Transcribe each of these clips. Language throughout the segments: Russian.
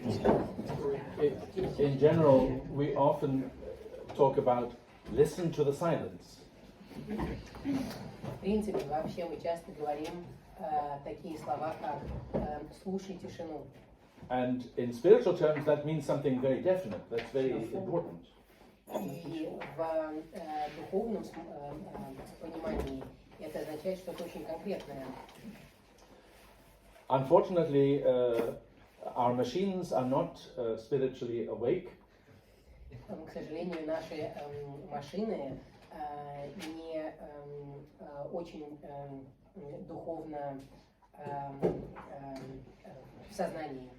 In general, we often talk about listen to the silence. В принципе, вообще мы часто говорим такие слова, как слушай тишину. And in spiritual terms, that means something very definite. That's very important. И в духовном понимании это означает что-то очень конкретное. Unfortunately, our machines are not spiritually awake. К сожалению, наши машины не очень духовно в сознании.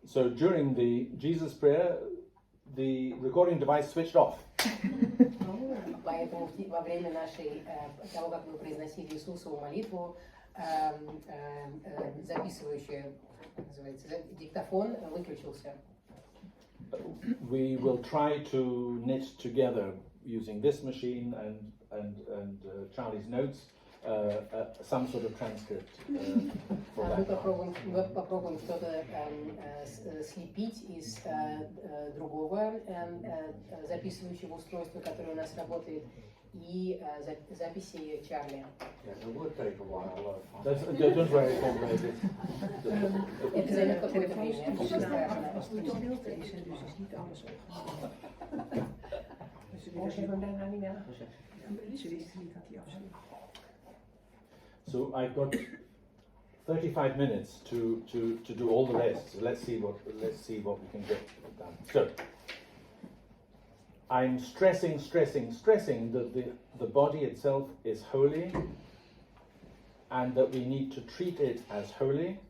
So during the Jesus prayer, the recording device switched off. Поэтому во время того, как мы произносили Иисусову молитву, записывающий, называется, диктофон выключился. We will try to knit together using this machine and Charlie's notes some sort of transcript for Мы that. попробуем что-то слепить из другого записывающего устройства, которое у нас работает, и записи Чарли. It would take a while. Don't worry, don't worry. Это займет какое-то время. Stilte is er dus is niet alles opgenomen. Dus ze wisten daarna niet meer. Ze wisten niet dat hij afsloeg. So I've got 35 minutes to do all the rest. So let's see what we can get done. So I'm stressing that the body itself is holy, and that we need to treat it as holy,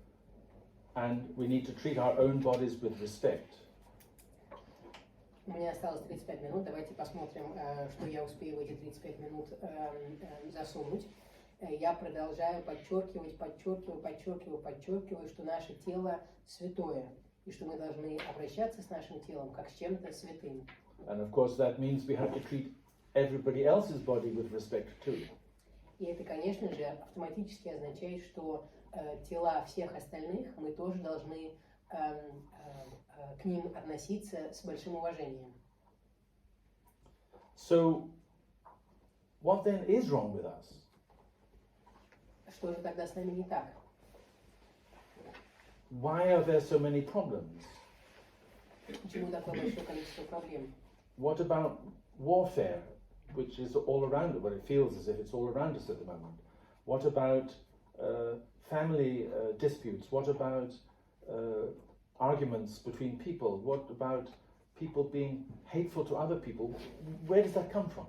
and we need to treat our own bodies with respect. У меня осталось 35 минут. Давайте посмотрим, что я успею в эти 35 минут засунуть. Я продолжаю подчеркивать, что наше тело святое, и что мы должны обращаться с нашим телом как с чем-то святым. And of course that means we have to treat everybody else's body with respect too. И это, конечно же, автоматически означает, что тела всех остальных мы тоже должны к ним относиться с большим уважением. So what then is wrong with us? Что же тогда с нами не так? Why are there so many problems? Почему такое большое количество проблем? What about warfare, which is all around us? Well, it feels as if it's all around us at the moment. What about family disputes? What about arguments between people? What about people being hateful to other people? Where does that come from?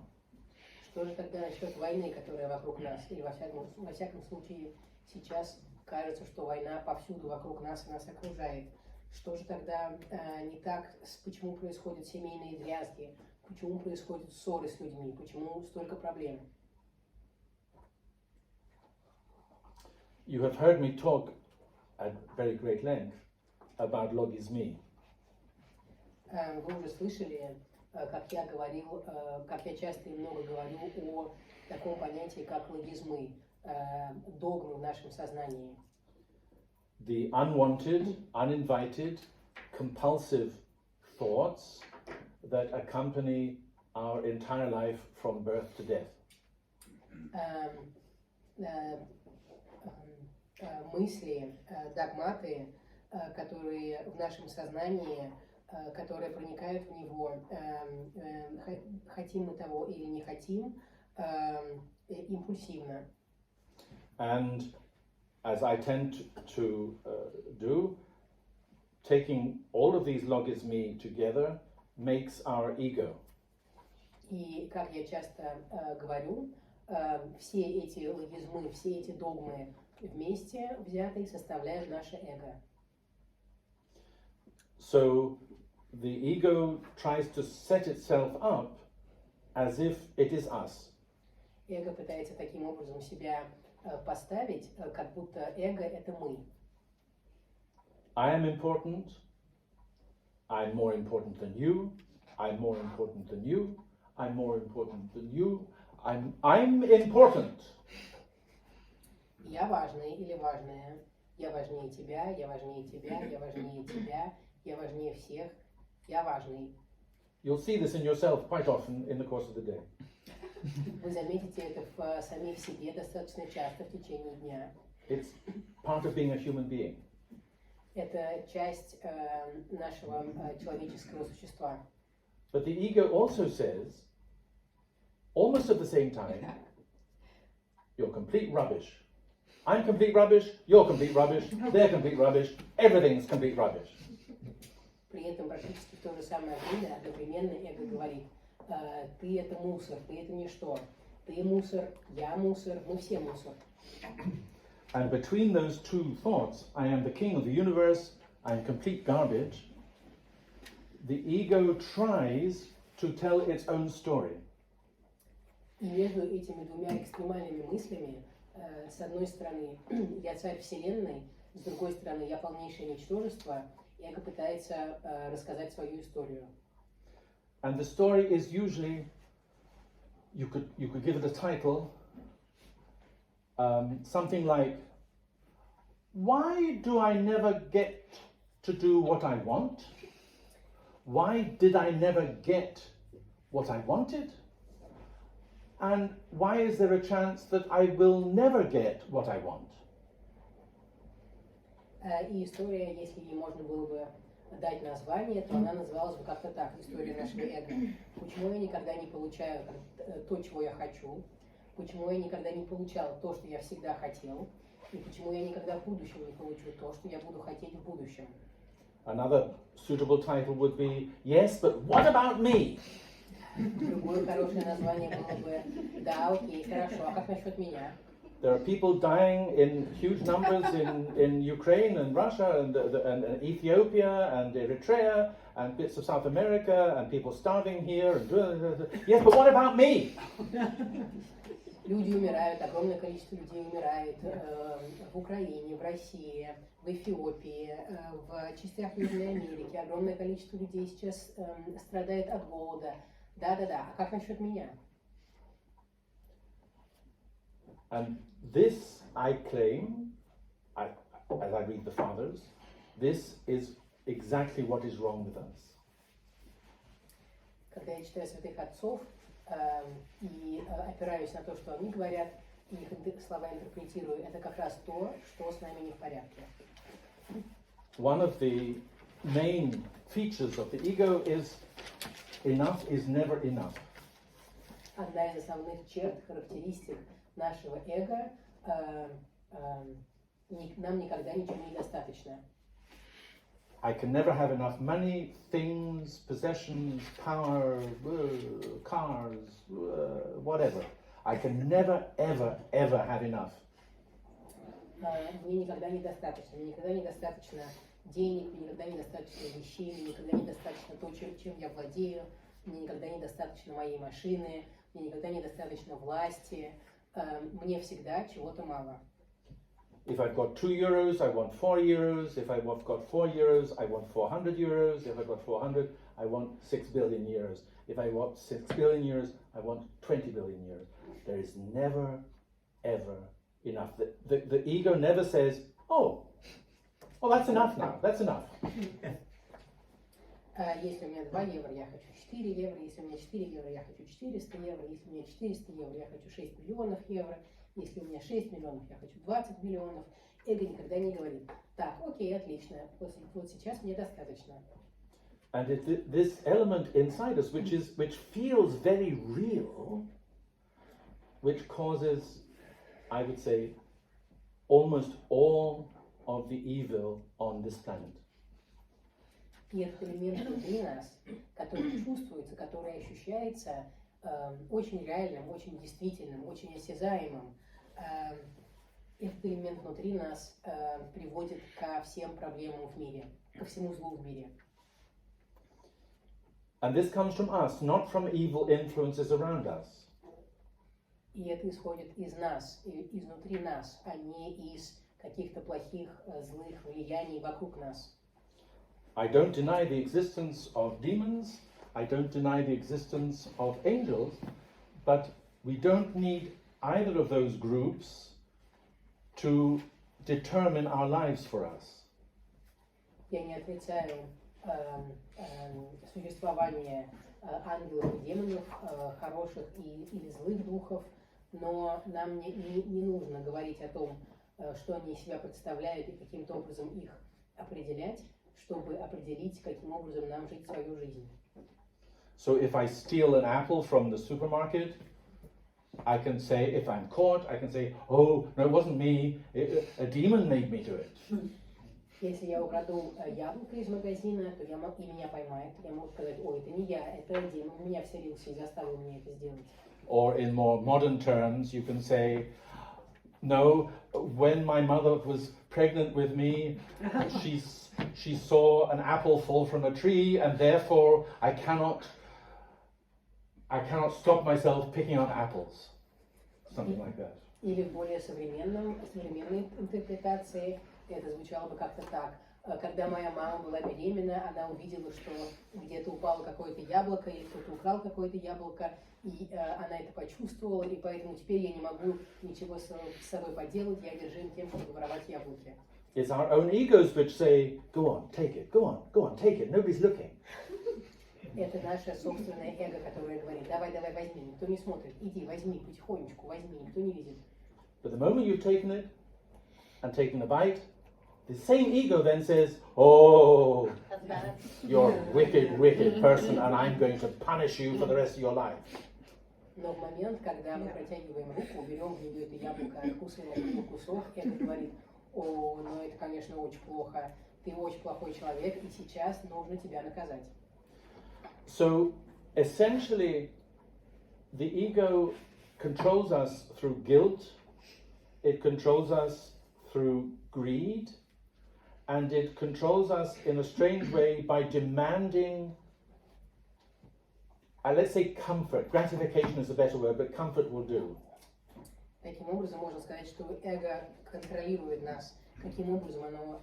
Что же тогда насчет войны, которая вокруг нас? Или во всяком случае сейчас кажется, что война повсюду вокруг нас и нас окружает. Что же тогда не так, почему происходят семейные дрязги, почему происходят ссоры с людьми, почему столько проблем? You have heard me talk at very great length about logisme. Вы уже слышали, как я говорил, как я часто и много говорю о таком понятии, как логизмы, догмы в нашем сознании. The unwanted, uninvited, compulsive thoughts that accompany our entire life from birth to death. Мысли, догматы, которые в нашем сознании, которые проникают в него, хотим мы того или не хотим, импульсивно. And as I tend to do, taking all of these logisme together makes our ego. И, как я часто говорю, все эти логизмы, все эти догмы вместе взятые составляют наше эго. So the ego tries to set itself up as if it is us. Эго пытается таким образом себя поставить, как будто эго — это мы. I am important. I'm more important than you. I'm more important than you. I'm more important than you. I'm important. Я важный или важная. Я важнее тебя, я важнее тебя, я важнее тебя. я важнее всех, я важный. You'll see this in yourself quite often in the course of the day. Вы заметите это в самих себе достаточно часто в течение дня. It's part of being a human being. Это часть нашего человеческого существа. But the ego also says, almost at the same time, you're complete rubbish. I'm complete rubbish, you're complete rubbish, they're complete rubbish, everything's complete rubbish. При этом практически в то же самое время одновременно эго говорит, ты это мусор, ты это ничто, ты мусор, я мусор, мы все мусор. And between those two thoughts, I am the king of the universe, I am complete garbage, the ego tries to tell its own story. И между этими двумя экстремальными мыслями, с одной стороны, я царь вселенной, с другой стороны, я полнейшее ничтожество, эго пытается рассказать свою историю. And the story is usually, you could give it a title, something like, why do I never get to do what I want? Why did I never get what I wanted? And why is there a chance that I will never get what I want? И история, если ей можно было бы дать название, то она называлась бы как-то так, история нашего эго. Почему я никогда не получаю то, чего я хочу? Почему я никогда не получал то, что я всегда хотел? И почему я никогда в будущем не получу то, что я буду хотеть в будущем? Another suitable title would be, yes, but what about me? Другое хорошее название было бы, да, окей, хорошо, а как насчет меня? There are people dying in huge numbers in Ukraine and Russia and Ethiopia and Eritrea and bits of South America and people starving here. Yes, but what about me? Люди умирают, огромное количество людей умирает в Украине, в России, в Эфиопии, в частях Южной Америки. Огромное количество людей сейчас страдает от голода. Да-да-да, а как насчет меня? And this, I claim, as I read the Fathers, this is exactly what is wrong with us. Когда я читаю святых отцов и опираюсь на то, что они говорят, и их слова интерпретирую, это как раз то, что с нами не в порядке. One of the main features of the ego is enough is never enough. Одна из основных черт, характеристик нашего эго, нам никогда ничего не достаточно. I can never have enough money, things, possessions, power, cars, whatever. I can never, ever, ever have enough. Мне никогда недостаточно. Мне никогда недостаточно денег, мне никогда недостаточно вещей, мне никогда недостаточно то, чем я владею, мне никогда недостаточно моей машины, мне никогда недостаточно власти. Мне всегда чего-то мало. If I've got 2 euros, I want 4 euros. If I've got 4 euros, I want 400 euros. If I've got 400, I want 6 billion euros. If I want 6 billion euros, I want 20 billion euros. There is never, ever enough. The ego never says, oh, that's enough now, that's enough. Если у меня 2 евро, я хочу 4 евро. Если у меня 4 евро, я хочу 400 евро. Если у меня 400 евро, я хочу 6 миллионов евро. Если у меня 6 миллионов, я хочу 20 миллионов. Эго никогда не говорит, так, окей, отлично, вот сейчас мне достаточно. And this element inside us, which feels very real, which causes, I would say, almost all of the evil on this planet. И этот элемент внутри нас, который чувствуется, который ощущается очень реальным, очень действительным, очень осязаемым, этот элемент внутри нас приводит ко всем проблемам в мире, ко всему злу в мире. And this comes from us, not from evil influences around us. И это исходит из нас, изнутри нас, а не из каких-то плохих, злых влияний вокруг нас. I don't deny the existence of demons, I don't deny the existence of angels, but we don't need either of those groups to determine our lives for us. Я не отрицаю существование ангелов и демонов, хороших или злых духов, но нам не нужно говорить о том, что они из себя представляют и каким-то образом их определять, чтобы определить, каким образом нам жить свою жизнь. So if I steal an apple from the supermarket, I can say, if I'm caught, I can say, oh, no, it wasn't me, a demon made me do it. Если я украду яблоко из магазина, то и меня поймают, я могу сказать, ой, это не я, это демон в меня вселился и заставил меня это сделать. Or in more modern terms, you can say, no, when my mother was pregnant with me, she saw an apple fall from a tree, and therefore I cannot stop myself picking on apples. Something like that. Или в более современной интерпретации это звучало бы как-то так. Когда моя мама была беременна, она увидела, что где-то упало какое-то яблоко, или кто-то украл какое-то яблоко, и она это почувствовала, и поэтому теперь я не могу ничего с собой поделать, я одержим тем, чтобы воровать яблоки. It's our own egos which say, go on, take it, go on, take it, nobody's looking. Это наше собственное эго, которое говорит, давай, возьми, никто не смотрит, иди, возьми, потихонечку, возьми, никто не видит. But the moment you've taken it and taken the bite, the same ego then says, oh, you're a wicked person, and I'm going to punish you for the rest of your life. Но в момент, когда мы протягиваем руку, берем в нее это яблоко, откусываем его кусок, это говорит, о, ну это, конечно, очень плохо, ты очень плохой человек, и сейчас нужно тебя наказать. So, essentially, the ego controls us through guilt, it controls us through greed, and it controls us in a strange way by demanding, let's say comfort. Gratification is a better word, but comfort will do. Таким образом, можно сказать, что эго контролирует нас. Каким образом оно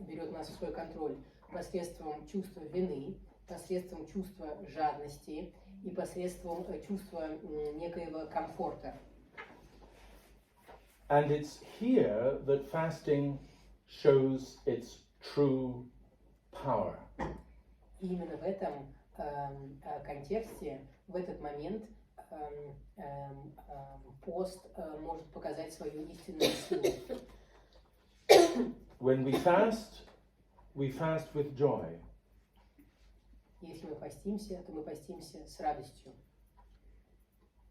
берет нас в свой контроль? Посредством чувства вины, посредством чувства жадности и посредством чувства некоего комфорта. And it's here that fasting shows its true power. И именно в этом контексте, в этот момент пост может показать свою истинную силу. When we fast with joy. Если мы постимся, то мы постимся с радостью.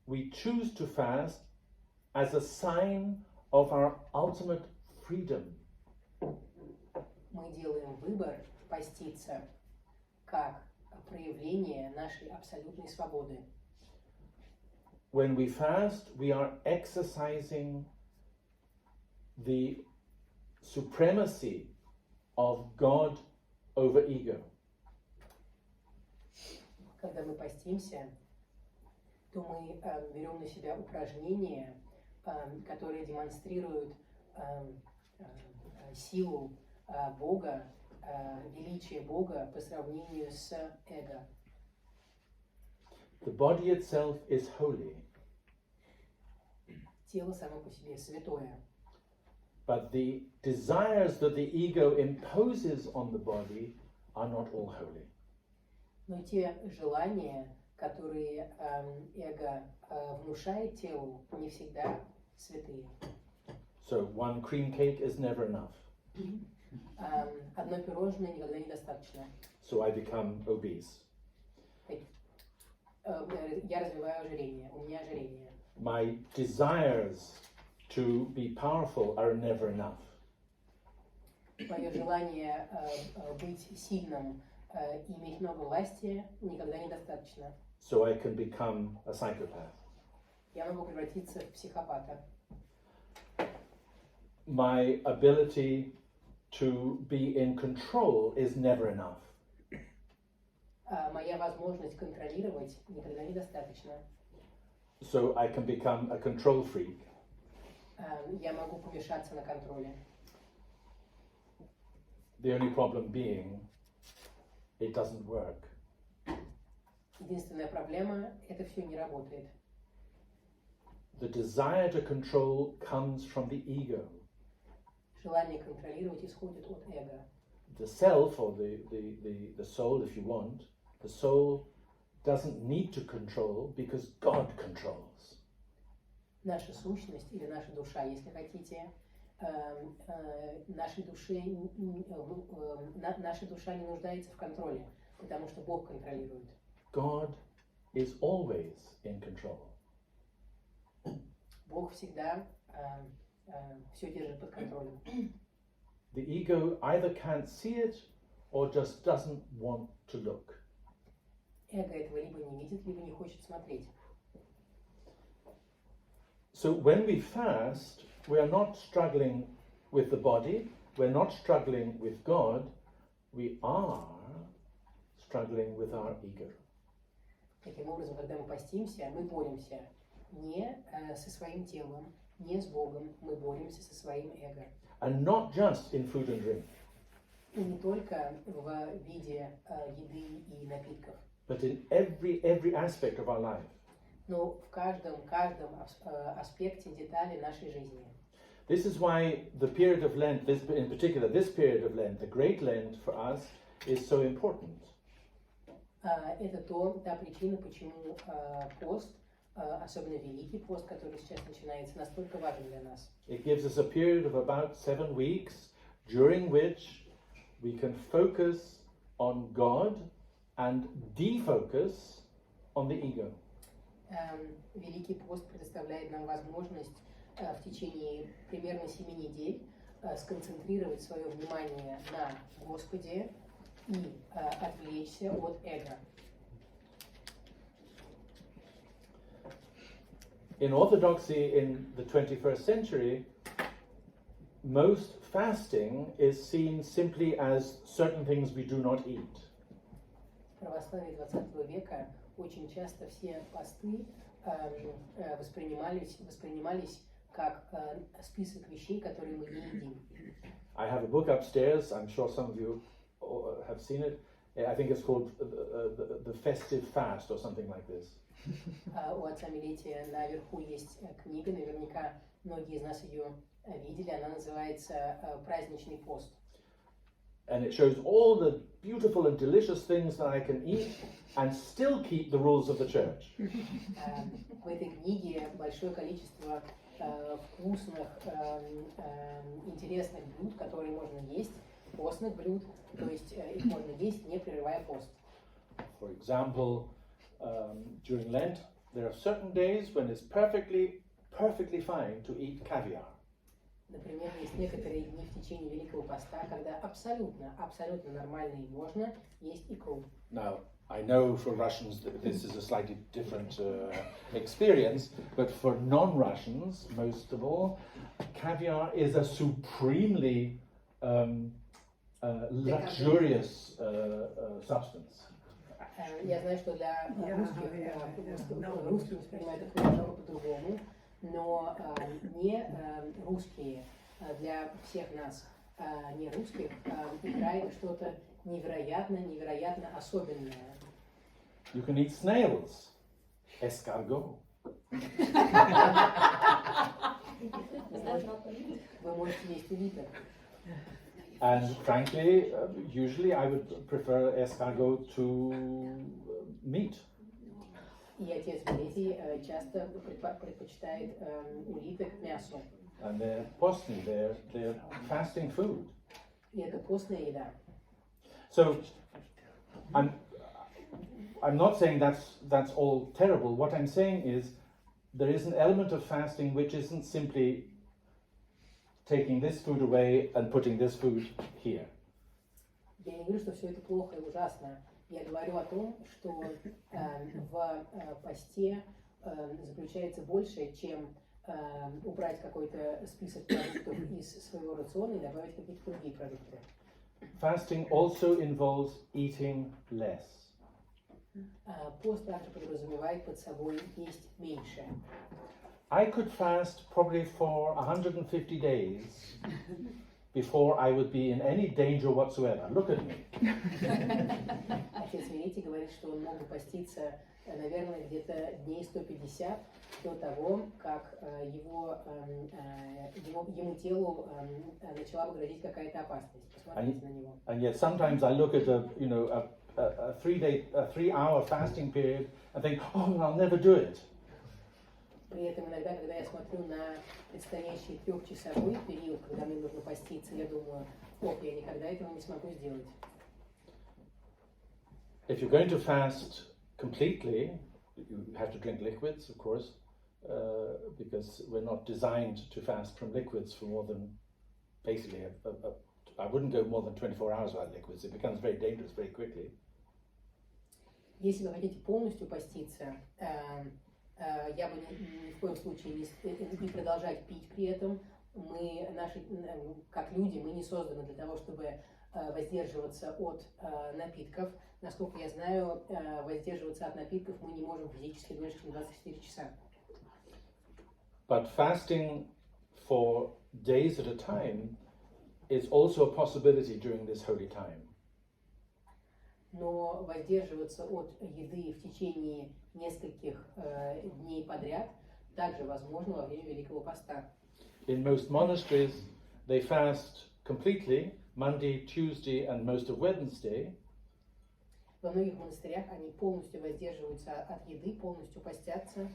We choose to fast as a sign of our ultimate freedom. Мы делаем выбор поститься как проявление нашей абсолютной свободы. When we fast, we are exercising the supremacy of God over ego. Когда мы постимся, то мы берем на себя упражнения, которые демонстрируют силу Бога, величие Бога по сравнению с эго. The body itself is holy, Тело само по себе святое, but the desires that the ego imposes on the body are not all holy. но те желания, которые эго внушает телу, не всегда святые. So one cream cake is never enough. Одно пирожное никогда недостаточно. So I become obese. Я развиваю ожирение, у меня ожирение. My desires to be powerful are never enough. Мое желание быть сильным и иметь много власти никогда недостаточно. So I can become a psychopath. Я могу превратиться в психопата. My ability to be in control is never enough. Моя возможность контролировать никогда недостаточно. So I can become a control freak. Я могу помешаться на контроле. The only problem being, it doesn't work. Единственная проблема – это все не работает. The desire to control comes from the ego. Желание контролировать исходит от эго. the self, or the soul, if you want, the soul doesn't need to control because God controls. Наша сущность или наша душа, если хотите, наша душа не нуждается в контроле, потому что Бог контролирует. God is always in control. Бог всегда все держит под контролем. The ego either can't see it or just doesn't want to look. Эго этого либо не видит, либо не хочет смотреть. So when we fast, we are not struggling with the body, we're not struggling with God, we are struggling with our ego. Таким образом, когда мы постимся, мы боремся не со своим телом, не с Богом, мы боремся со своим эго. And not just in food and drink, И не только в виде еды и напитков, but in every aspect of our life. но в каждом аспекте, детали нашей жизни. This is why the period of Lent, in particular this period of Lent, the Great Lent for us, is so important. Это та причина, почему пост, особенно Великий пост, который сейчас начинается, настолько важен для нас. It gives us a period of about 7 weeks, during which we can focus on God and defocus on the ego. Великий пост предоставляет нам возможность в течение примерно 7 недель сконцентрировать свое внимание на Господе и отвлечься от эго. In Orthodoxy in the 21st century, most fasting is seen simply as certain things we do not eat. В православии 20 века очень часто все посты воспринимались как список вещей, которые мы не едим. I have a book upstairs, I'm sure some of you have seen it. I think it's called the Festive Fast or something like this. У отца Мелетия наверху есть книга, наверняка многие из нас ее видели, она называется «Праздничный пост». And it shows all the beautiful and delicious things that I can eat and still keep the rules of the church. В этой книге большое количество вкусных, интересных блюд, которые можно есть, постных блюд, то есть их можно есть, не прерывая пост. For example, during Lent, there are certain days when it's perfectly fine to eat caviar. Например, есть некоторые дни в течение Великого Поста, когда абсолютно нормально и можно есть икру. Now, I know for Russians that this is a slightly different experience, but for non-Russians, most of all, caviar is a supremely luxurious substance. Я знаю, что для русских воспринимают это немного по-другому, но не русские, для всех нас, не русских, икра это что-то невероятно особенное. You can eat snails, escargot. Вы можете есть улиток. And frankly, usually I would prefer escargot to meat. И отец Мелетий часто предпочитает улиток мясу. And they're postny, they're fasting food. И это постная еда. So, I'm not saying that's all terrible. What I'm saying is there is an element of fasting which isn't simply taking this food away and putting this food here. Я не говорю, что все это плохо и ужасно. Я говорю о том, что в посте заключается больше, чем убрать какой-то список продуктов из своего рациона и добавить какие-то другие продукты. Fasting also involves eating less. Пост также подразумевает под собой есть меньше. I could fast probably for 150 days before I would be in any danger whatsoever. Look at me. Отец Мелетий говорит, что он мог бы поститься, наверное, где-то дней 150 до того, как ему телу начала бы грозить какая-то опасность. Посмотрите на него. And yet sometimes I look at a 3-hour fasting period and think, oh, I'll never do it. При этом иногда, когда я смотрю на предстоящий 3-часовой период, когда мне нужно поститься, я думаю, я никогда этого не смогу сделать. If you're going to fast completely, you have to drink liquids, of course, because we're not designed to fast from liquids for more than, basically, I wouldn't go more than 24 hours without liquids. It becomes very dangerous very quickly. Если вы хотите полностью поститься, я бы ни в коем случае не продолжать пить при этом. Мы, как люди, мы не созданы для того, чтобы воздерживаться от напитков. Насколько я знаю, воздерживаться от напитков мы не можем физически дольше, чем 24 часа. But fasting for days at a time is also a possibility during this holy time. Но воздерживаться от еды в течение нескольких дней подряд также возможно во время Великого Поста. In most monasteries, they fast completely Monday, Tuesday, and most of Wednesday. Во многих монастырях они полностью воздерживаются от еды, полностью постятся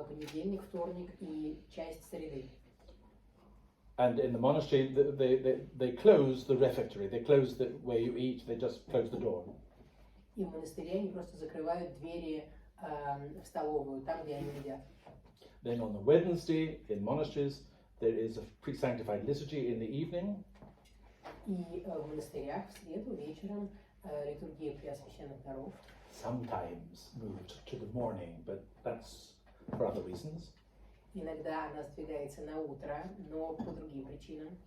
понедельник, вторник и часть среды. And in the monastery, they close the refectory. They close where you eat. They just close the door. И в монастыре они просто закрывают двери в столовую, там, где они едят. Then on the Wednesday, in monasteries, there is a pre-sanctified liturgy in the evening. И в монастырях в среду вечером литургия преосвященных даров. Sometimes moved to the morning, but that's for other reasons. Иногда она сдвигается на утро, но по другим причинам.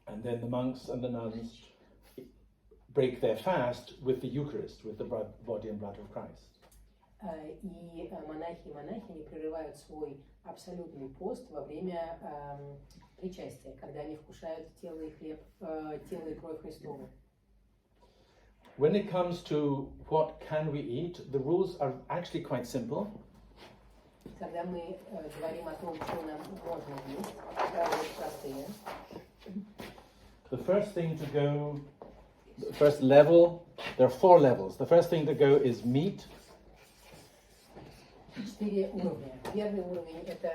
And then the monks and the nuns break their fast with the Eucharist, with the body and blood of Christ. И монахи и монахини прерывают свой абсолютный пост во время причастия, когда они вкушают тело и хлеб, тело и кровь Христову. When it comes to what can we eat, the rules are actually quite simple. Когда мы говорим о том, что нам можно есть, правила простые. The first thing to go, the first level, there are 4 levels. The first thing to go is meat. 4 уровня. Первый уровень – это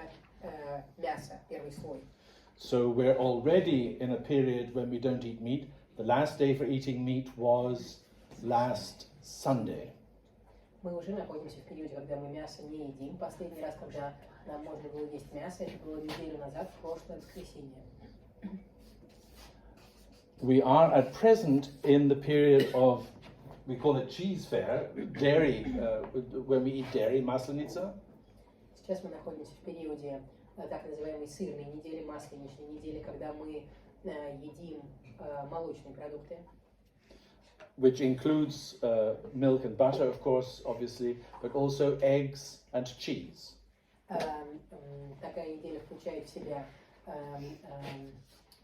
мясо, первый слой. So we're already in a period when we don't eat meat. The last day for eating meat was last Sunday. Мы уже находимся в периоде, когда мы мясо не едим. Последний раз, когда нам можно было есть мясо, это было неделю назад, в прошлое воскресенье. We are at present in the period of, we call it cheese fair, dairy, when we eat dairy, maslenitsa. Сейчас мы находимся в периоде так называемой сырной недели, масленичной недели, когда мы едим молочные продукты. Which includes milk and butter, of course, obviously, but also eggs and cheese. Такая неделя включает в себя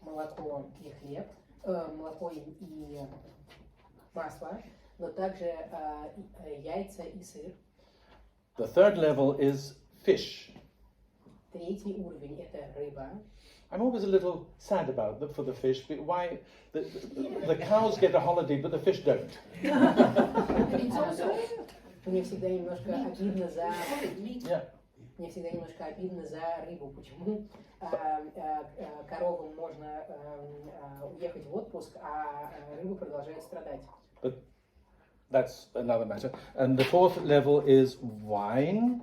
молоко и хлеб, молоко и масло, но также яйца и сыр. The third level is fish. Третий уровень – это рыба. I'm always a little sad for the fish. But why the cows get a holiday, but the fish don't? Мне всегда немножко обидно за Yeah. Мне всегда немножко обидно за рыбу. Почему коровам можно уехать в отпуск, а рыба продолжает страдать? But that's another matter. And the fourth level is wine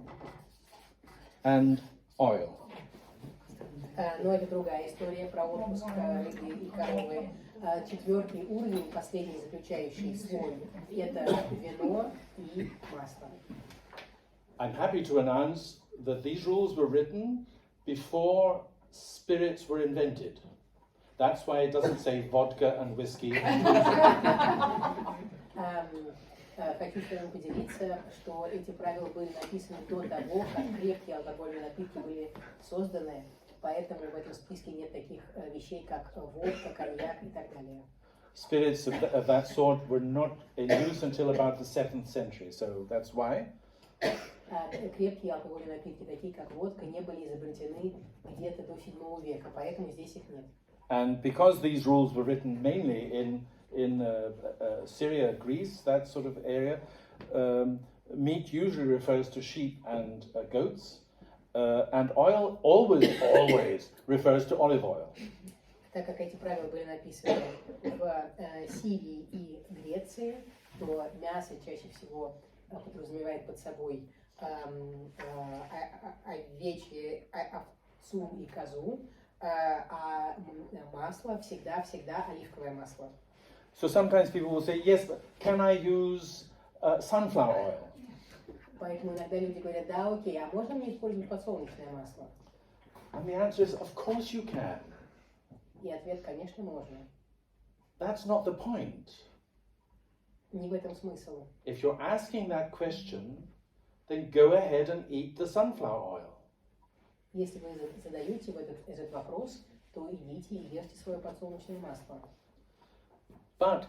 and oil. Но это другая история про отпуск рыбы и коровы. 4-й уровень, последний заключающий слой, это вино и масло. I'm happy to announce that these rules were written before spirits were invented. That's why it doesn't say vodka and whiskey. Хочу с вами поделиться, что эти правила были написаны до того, как крепкие алкогольные напитки были созданы. Поэтому в этом списке нет таких вещей, как водка, коньяк и так далее. Spirits of that sort were not in use until about the 7th century, so that's why. Крепкие алкогольные напитки, такие как водка, не были изобретены где-то до 7 века, поэтому здесь их нет. And because these rules were written mainly in Syria, Greece, that sort of area, meat usually refers to sheep and goats, and oil always refers to olive oil. Так как эти правила были написаны в Сирии и Греции, то мясо чаще всего подразумевает под собой овцу и козу, а масло всегда оливковое масло. So sometimes people will say, yes, but can I use sunflower oil? Поэтому иногда люди говорят, да, окей, а можно мне использовать подсолнечное масло? And the answer is, of course you can. И ответ, конечно, можно. That's not the point. Не в этом смысл. If you're asking that question, then go ahead and eat the sunflower oil. Если вы задаете этот вопрос, то идите и ешьте свое подсолнечное масло. But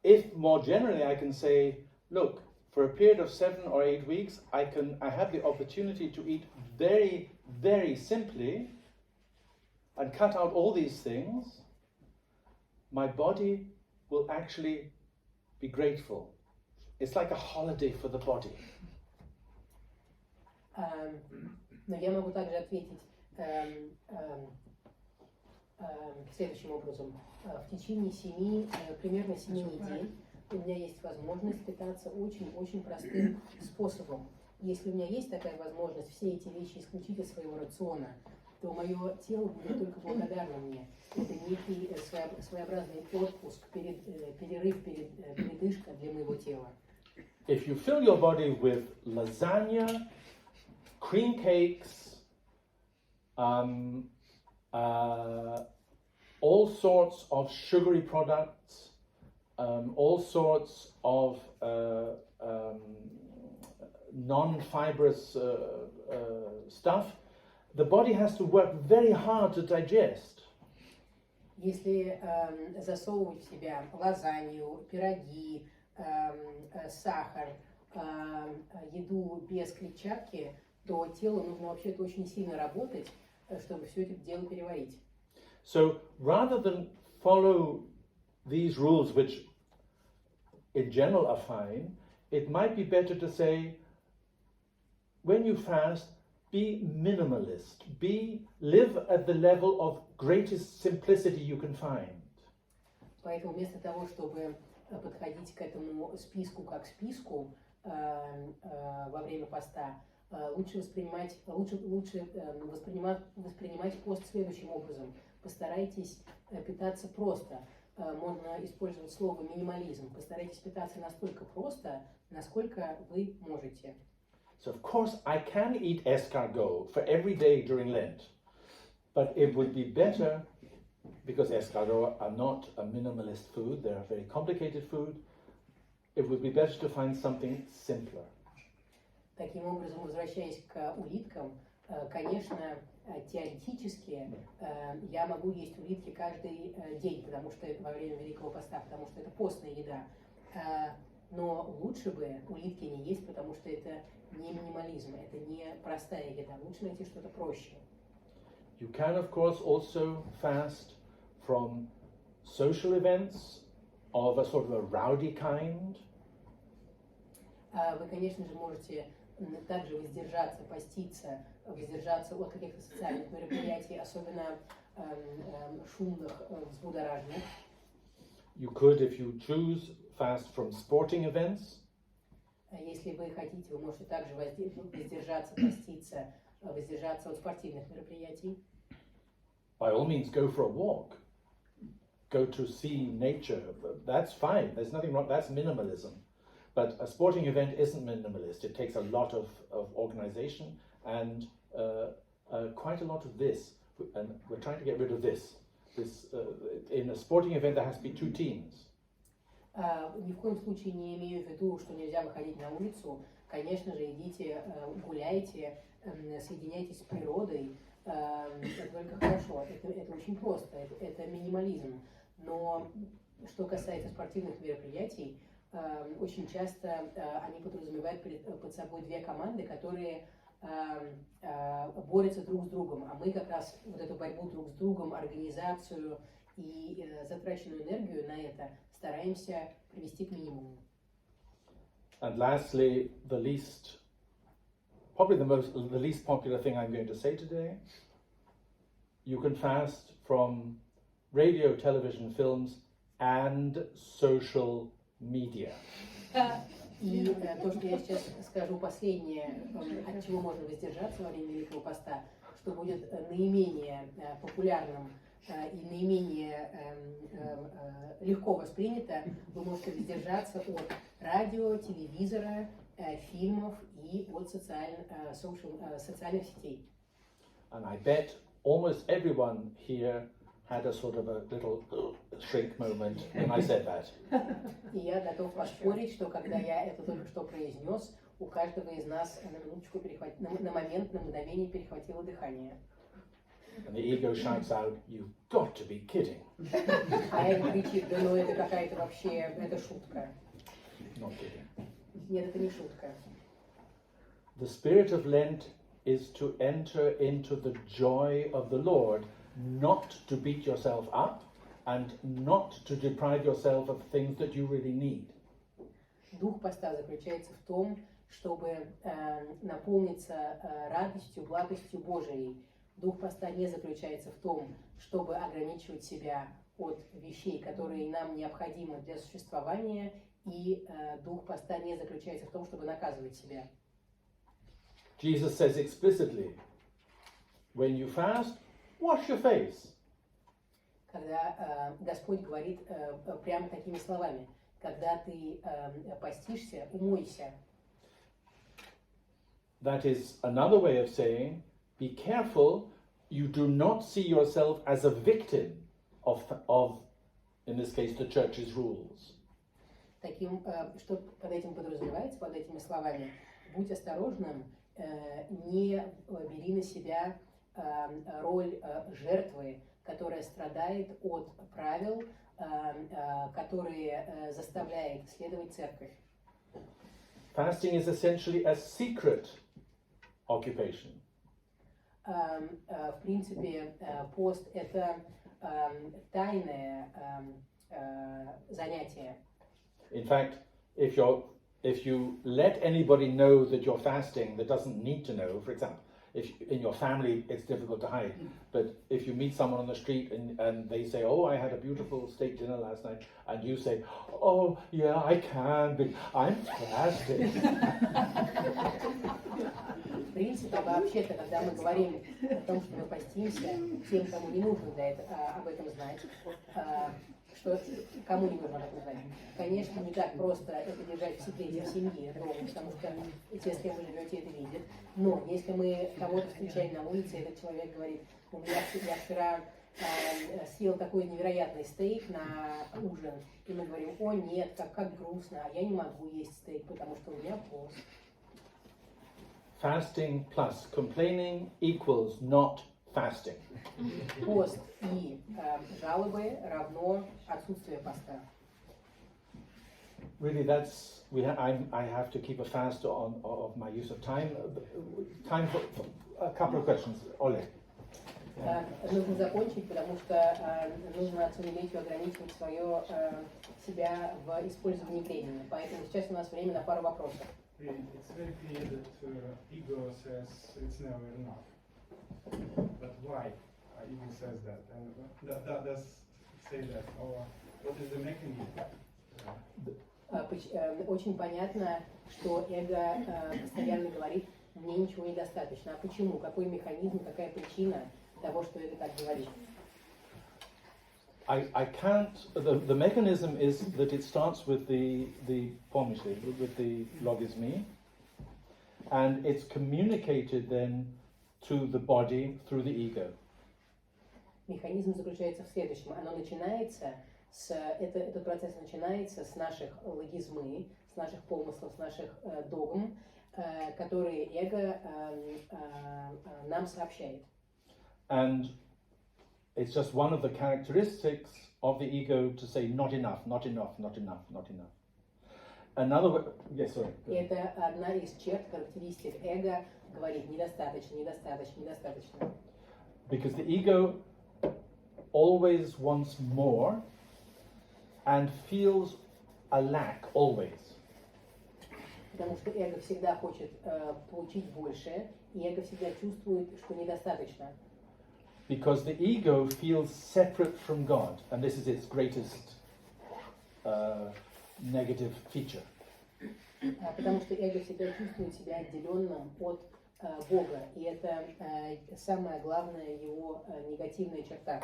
if more generally I can say, look, for a period of 7 or 8 weeks, I have the opportunity to eat very, very simply and cut out all these things, my body will actually be grateful. It's like a holiday for the body. Но я могу также ответить следующим образом. В течение примерно 7 недель у меня есть возможность питаться очень простым способом. Если у меня есть такая возможность все эти вещи исключить из своего рациона, то мое тело будет только благодарно мне. Это некий своеобразный отпуск, перерыв, передышка для моего тела. If you fill your body with lasagna, cream cakes, all sorts of sugary products, all sorts of non-fibrous stuff, the body has to work very hard to digest. Если засовывать в себя лазанью, пироги, сахар, еду без клетчатки, то телу нужно вообще-то очень сильно работать, чтобы все это дело переварить. So rather than follow these rules, which in general are fine, it might be better to say, when you fast, be minimalist. Live at the level of greatest simplicity you can find. Поэтому вместо того, чтобы подходить к этому списку как к списку во время поста, лучше воспринимать пост следующим образом. Постарайтесь питаться просто. Можно использовать слово минимализм. Постарайтесь питаться настолько просто, насколько вы можете. So of course I can eat escargot for every day during Lent, but it would be better, because escargot are not a minimalist food, they're a very complicated food, it would be better to find something simpler. Таким образом, возвращаясь к улиткам, конечно, теоретически я могу есть улитки каждый день, потому что во время Великого Поста, потому что это постная еда. Но лучше бы улитки не есть, потому что это не минимализм, это не простая еда. Лучше найти что-то проще. You can, of course, also fast from social events of a sort of a rowdy kind. Вы, конечно же, можете также воздержаться от каких-то социальных мероприятий, особенно шумных, взбудораженных. You could, if you choose, fast from sporting events. Если вы хотите, вы можете также воздержаться от спортивных мероприятий. By all means, go for a walk. Go to see nature. That's fine. There's nothing wrong. That's minimalism. But a sporting event isn't minimalist. It takes a lot of organization and quite a lot of this. And we're trying to get rid of this. In a sporting event, there has to be 2 teams. Ни в коем случае не имею в виду, что нельзя выходить на улицу. Конечно же, идите, гуляйте, соединяйтесь с природой. это только хорошо, это очень просто, это минимализм. Но что касается спортивных мероприятий, очень часто они подразумевают под собой две команды, которые борются друг с другом, а мы как раз вот эту борьбу друг с другом, организацию и затраченную энергию на это стараемся привести к минимуму. And lastly, probably the least popular thing I'm going to say today, you can fast from radio, television, films, and social media. И то, что я сейчас скажу последнее, от чего можно воздержаться во время Великого Поста, что будет наименее популярным и наименее легко воспринято, вы можете воздержаться от радио, телевизора, фильмов и от социальных сетей. And I bet almost everyone here had a sort of a little shrink moment when I said that. И я готов поспорить, что когда я это только что произнес, у каждого из нас на минуточку на мгновение перехватило дыхание. And the ego shouts out, "You've got to be kidding." А эго кричит: да ну это какая-то вообще, это шутка. Not kidding. Нет, это не шутка. The spirit of Lent is to enter into the joy of the Lord, not to beat yourself up and not to deprive yourself of things that you really need. Дух поста заключается в том, чтобы наполниться радостью, благостью Божией. Дух поста не заключается в том, чтобы ограничивать себя от вещей, которые нам необходимы для существования, и дух поста не заключается в том, чтобы наказывать себя. Jesus says explicitly, when you fast, wash your face. Когда Господь говорит прямо такими словами: когда ты постишься, умойся. That is another way of saying, be careful you do not see yourself as a victim of in this case, the church's rules. Что под этим подразумевается, под этими словами? Будь осторожным, не бери на себя роль жертвы, которая страдает от правил, которые заставляет следовать церковь. Fasting is essentially a secret occupation. В принципе, пост — это тайное занятие. In fact, if you let anybody know that you're fasting that doesn't need to know, for example, if in your family it's difficult to hide, but if you meet someone on the street and they say, "Oh, I had a beautiful steak dinner last night," and you say, "Oh, yeah, I can, but I'm fasting." В принципе, вообще-то, когда мы говорим о том, что мы постимся, тем, кому не нужно об этом знать, что кому не нужно об этом знать, конечно, не так просто это держать в секрете в семье, потому что те, с кем вы живете, это видят. Но если мы кого-то встречаем на улице, этот человек говорит: я вчера съел такой невероятный стейк на ужин, и мы говорим: о нет, как грустно, а я не могу есть стейк, потому что у меня пост. Fasting plus complaining equals not fasting. Пост и жалобы равно отсутствие поста. Really, I have to keep a fast of my use of time. Time for a couple of questions. Ole. Нужно закончить, потому что нужно отцу Мелетию ограничивать себя в использовании времени. Поэтому сейчас у нас время на пару вопросов. It's very clear that ego says it's never enough. But why ego says that? And that does say that. Or what is the mechanism? Очень понятно, что эго постоянно говорит: мне ничего недостаточно. А почему? Какой механизм, какая причина того, что эго так говорит? I can't. The mechanism is that it starts with the pomysl, with the logismi, and it's communicated then to the body through the ego. Механизм заключается в следующем. Этот процесс начинается с наших логизмы, с наших помыслов, с наших догм, которые эго нам сообщает. And it's just one of the characteristics of the ego to say not enough, not enough, not enough, not enough. Another way, yes, sorry. Это одна из черт, характеристик эго, говорит недостаточно, недостаточно, недостаточно. Because the ego always wants more and feels a lack always. Потому что эго всегда хочет получить больше, и эго всегда чувствует, что недостаточно. Because the ego feels separate from God, and this is its greatest negative feature. Потому что эго всегда чувствует себя отделенным от Бога, и это самая главная его негативная черта.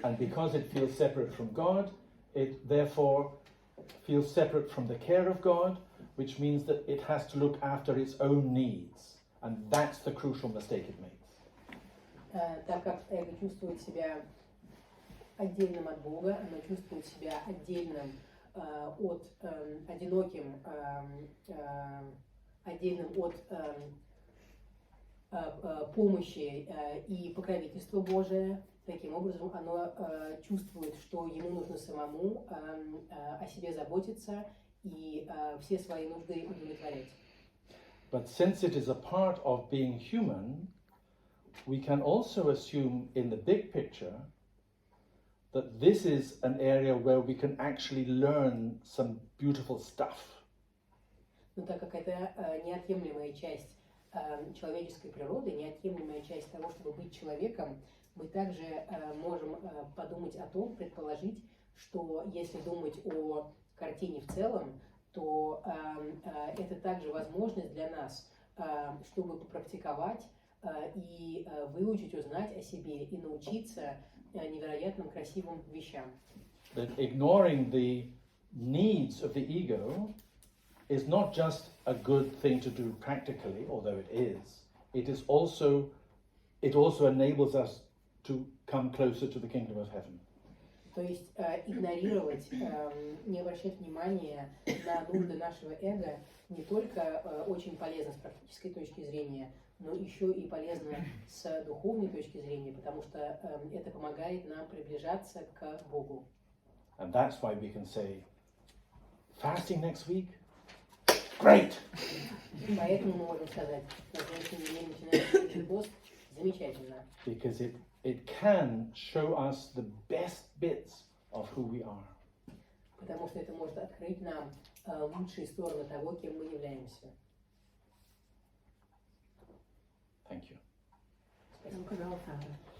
And because it feels separate from God, it therefore feels separate from the care of God, which means that it has to look after its own needs, and that's the crucial mistake it makes. Так как эго чувствует себя отдельным от Бога, оно чувствует себя отдельным от одиноким, отдельным от помощи и покровительства Божия. Таким образом, оно чувствует, что ему нужно самому о себе заботиться и все свои нужды удовлетворять. But since it is a part of being human, we can also assume in the big picture that this is an area where we can actually learn some beautiful stuff. Но так как это неотъемлемая часть человеческой природы, неотъемлемая часть того, чтобы быть человеком, мы также можем подумать о том, предположить, что если думать о картине в целом, то это также возможность для нас, чтобы попрактиковать и выучить, узнать о себе и научиться невероятным красивым вещам. That ignoring the needs of the ego is not just a good thing to do practically, although it is. It also enables us to come closer to the kingdom of heaven. То есть игнорировать, не обращать внимания на нужды нашего эго не только очень полезно с практической точки зрения, но еще и полезно с духовной точки зрения, потому что это помогает нам приближаться к Богу. And that's why we can say, fasting next week? Great! Поэтому мы можем сказать, на следующей неделе начинаем пост, замечательно. Because it can show us the best bits of who we are. Потому что это может открыть нам лучшие стороны того, кем мы являемся. Thank you. Dank u wel, vader.